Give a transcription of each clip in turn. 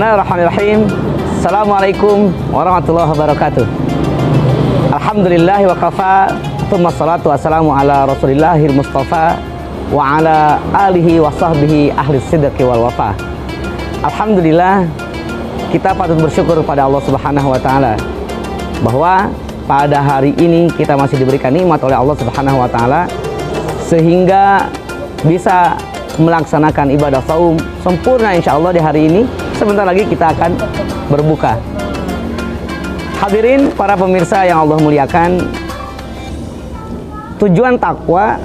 Bismillahirrahmanirrahim. Assalamualaikum warahmatullahi wabarakatuh. Alhamdulillah wa kafa. Tsumma salatu wassalamu ala Rasulillahil Mustafa wa ala alihi wa sahbihi ahli sidqi wal wafa. Alhamdulillah, kita patut bersyukur pada Allah Subhanahu wa taala bahwa pada hari ini kita masih diberikan nikmat oleh Allah Subhanahu wa taala sehingga bisa melaksanakan ibadah saum sempurna insyaallah di hari ini. Sebentar lagi kita akan berbuka. Hadirin para pemirsa yang Allah muliakan, tujuan takwa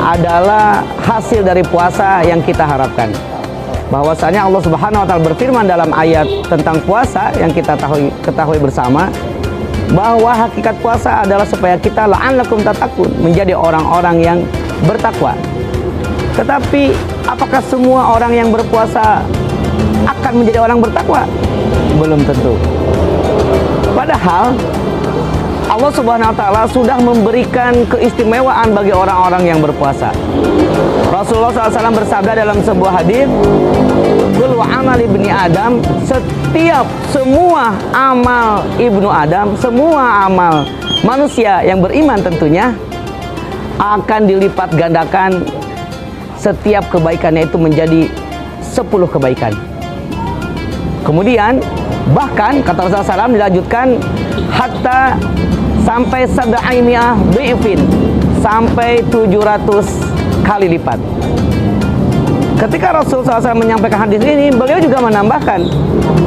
adalah hasil dari puasa yang kita harapkan. Bahwasanya Allah Subhanahu wa taala berfirman dalam ayat tentang puasa yang kita ketahui bersama, bahwa hakikat puasa adalah supaya kita la'allakum tattaqun, menjadi orang-orang yang bertakwa. Tetapi apakah semua orang yang berpuasa akan menjadi orang bertakwa? Belum tentu. Padahal Allah Subhanahu wa taala sudah memberikan keistimewaan bagi orang-orang yang berpuasa. Rasulullah SAW bersabda dalam sebuah hadis, "Kullu amal ibni Adam", setiap semua amal ibnu Adam, semua amal manusia yang beriman tentunya akan dilipat gandakan. Setiap kebaikannya itu menjadi 10 kebaikan. Kemudian bahkan kata Rasulullah SAW dilanjutkan hatta sampai sab'aimi'ah dhi'fin, sampai 700 kali lipat. Ketika Rasulullah SAW menyampaikan hadis ini, beliau juga menambahkan,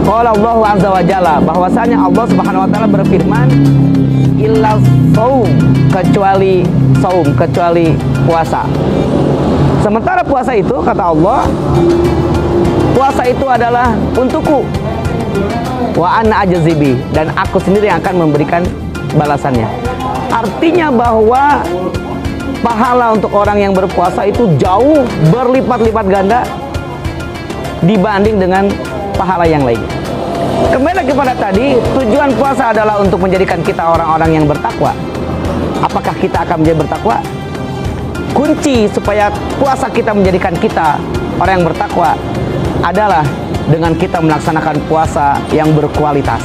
qala Allahu azza wa jalla, bahwasanya Allah Subhanahu wa taala berfirman, illa saum, kecuali saum, kecuali puasa. Sementara puasa itu, kata Allah, puasa itu adalah untukku, wa ana ajzibi, dan aku sendiri yang akan memberikan balasannya. Artinya bahwa pahala untuk orang yang berpuasa itu jauh berlipat-lipat ganda dibanding dengan pahala yang lainnya. Kembali lagi pada tadi, tujuan puasa adalah untuk menjadikan kita orang-orang yang bertakwa. Apakah kita akan menjadi bertakwa? Kunci supaya puasa kita menjadikan kita orang yang bertakwa adalah dengan kita melaksanakan puasa yang berkualitas.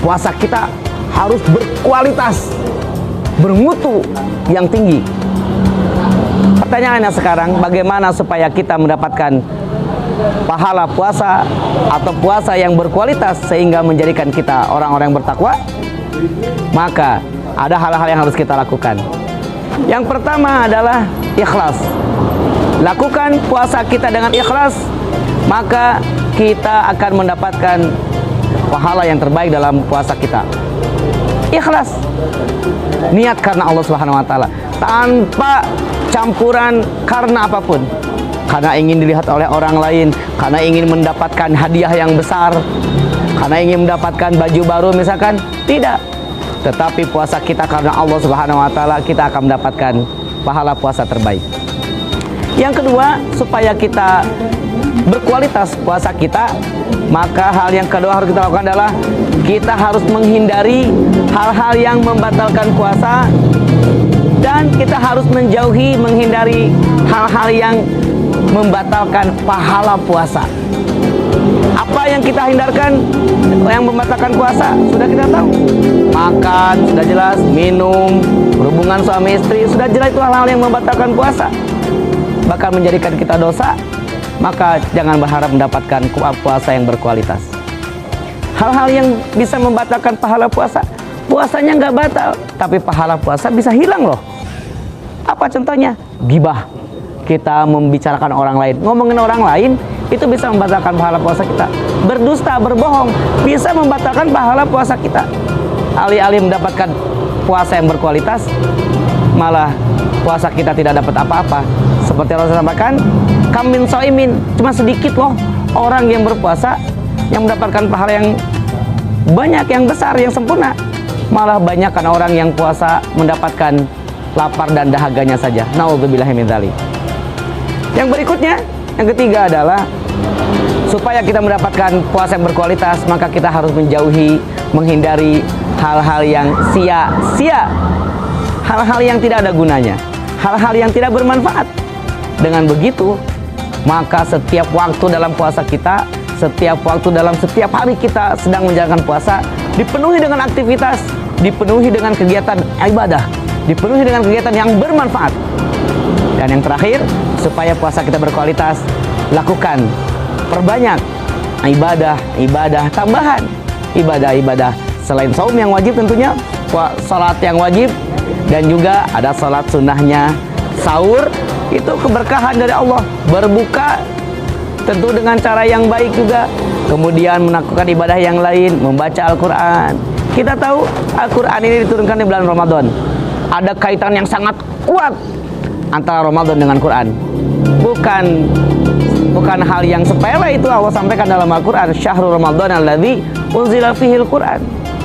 Puasa kita harus berkualitas, bermutu yang tinggi. Pertanyaannya sekarang, bagaimana supaya kita mendapatkan pahala puasa atau puasa yang berkualitas sehingga menjadikan kita orang-orang yang bertakwa? Maka ada hal-hal yang harus kita lakukan. Yang pertama adalah ikhlas. Lakukan puasa kita dengan ikhlas, maka kita akan mendapatkan pahala yang terbaik dalam puasa kita. Ikhlas, niat karena Allah Subhanahu wa taala, tanpa campuran karena apapun. Karena ingin dilihat oleh orang lain, karena ingin mendapatkan hadiah yang besar, karena ingin mendapatkan baju baru misalkan, tidak. Tetapi puasa kita karena Allah Subhanahu wa taala, kita akan mendapatkan pahala puasa terbaik. Yang kedua, supaya kita berkualitas puasa kita, maka hal yang kedua harus kita lakukan adalah kita harus menghindari hal-hal yang membatalkan puasa, dan kita harus menghindari hal-hal yang membatalkan pahala puasa. Apa yang kita hindarkan yang membatalkan puasa? Sudah kita tahu. Makan, sudah jelas. Minum, berhubungan suami istri, sudah jelas itu hal-hal yang membatalkan puasa, bahkan menjadikan kita dosa. Maka jangan berharap mendapatkan puasa yang berkualitas. Hal-hal yang bisa membatalkan pahala puasa, puasanya nggak batal, tapi pahala puasa bisa hilang loh. Apa contohnya? Ghibah. Kita membicarakan orang lain, ngomongin orang lain, itu bisa membatalkan pahala puasa kita. Berdusta, berbohong, bisa membatalkan pahala puasa kita. Alih-alih mendapatkan puasa yang berkualitas, malah puasa kita tidak dapat apa-apa. Seperti Rasul sampaikan, kam min shaimin, cuma sedikit loh orang yang berpuasa yang mendapatkan pahala yang banyak, yang besar, yang sempurna. Malah banyak kan orang yang puasa mendapatkan lapar dan dahaganya saja. Naudzubillahi min dzalik. Yang berikutnya, yang ketiga adalah supaya kita mendapatkan puasa yang berkualitas, maka kita harus menghindari hal-hal yang sia-sia, hal-hal yang tidak ada gunanya, hal-hal yang tidak bermanfaat. Dengan begitu, maka setiap waktu dalam puasa kita, setiap waktu dalam setiap hari kita sedang menjalankan puasa dipenuhi dengan aktivitas, dipenuhi dengan kegiatan ibadah, dipenuhi dengan kegiatan yang bermanfaat. Dan yang terakhir, supaya puasa kita berkualitas, lakukan, perbanyak ibadah tambahan, ibadah selain saum yang wajib tentunya, salat yang wajib, dan juga ada salat sunnahnya. Sahur itu keberkahan dari Allah, berbuka tentu dengan cara yang baik juga, kemudian melakukan ibadah yang lain, membaca Al-Quran. Kita tahu Al-Quran ini diturunkan di bulan Ramadan, ada kaitan yang sangat kuat antara Ramadan dengan Quran. Bukan hal yang sepele itu Allah sampaikan dalam Al-Quran, syahrul Ramadan alladzi unzila fihil Quran.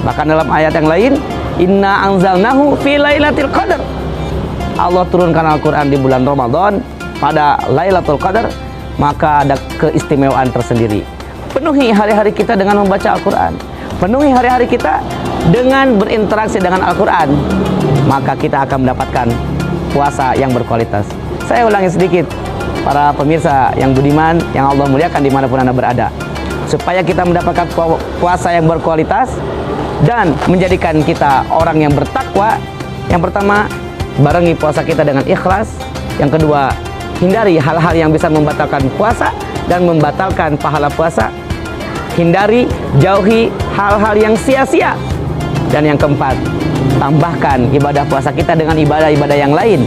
Bahkan dalam ayat yang lain, inna anzalnahu fi lailatul qadar. Allah turunkan Al-Quran di bulan Ramadan pada Lailatul Qadar, maka ada keistimewaan tersendiri. Penuhi hari-hari kita dengan membaca Al-Quran, penuhi hari-hari kita dengan berinteraksi dengan Al-Quran, maka kita akan mendapatkan puasa yang berkualitas. Saya ulangi sedikit, para pemirsa yang budiman, yang Allah muliakan dimanapun Anda berada, supaya kita mendapatkan puasa yang berkualitas dan menjadikan kita orang yang bertakwa. Yang pertama, barengi puasa kita dengan ikhlas. Yang kedua, hindari hal-hal yang bisa membatalkan puasa dan membatalkan pahala puasa. Hindari, jauhi hal-hal yang sia-sia. Dan yang keempat, tambahkan ibadah puasa kita dengan ibadah-ibadah yang lain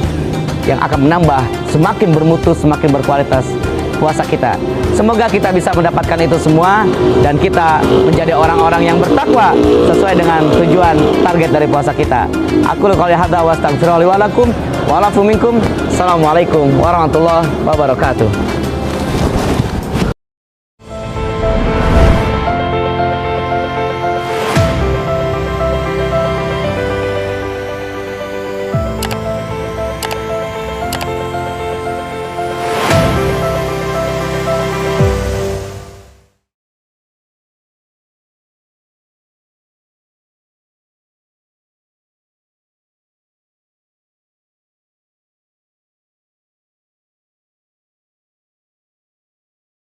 yang akan menambah semakin bermutu, semakin berkualitas puasa kita. Semoga kita bisa mendapatkan itu semua dan kita menjadi orang-orang yang bertakwa sesuai dengan tujuan target dari puasa kita. Aku qouli hadza wa astaghfirullahi wa lakum wa lakum minkum. Assalamualaikum warahmatullahi wabarakatuh.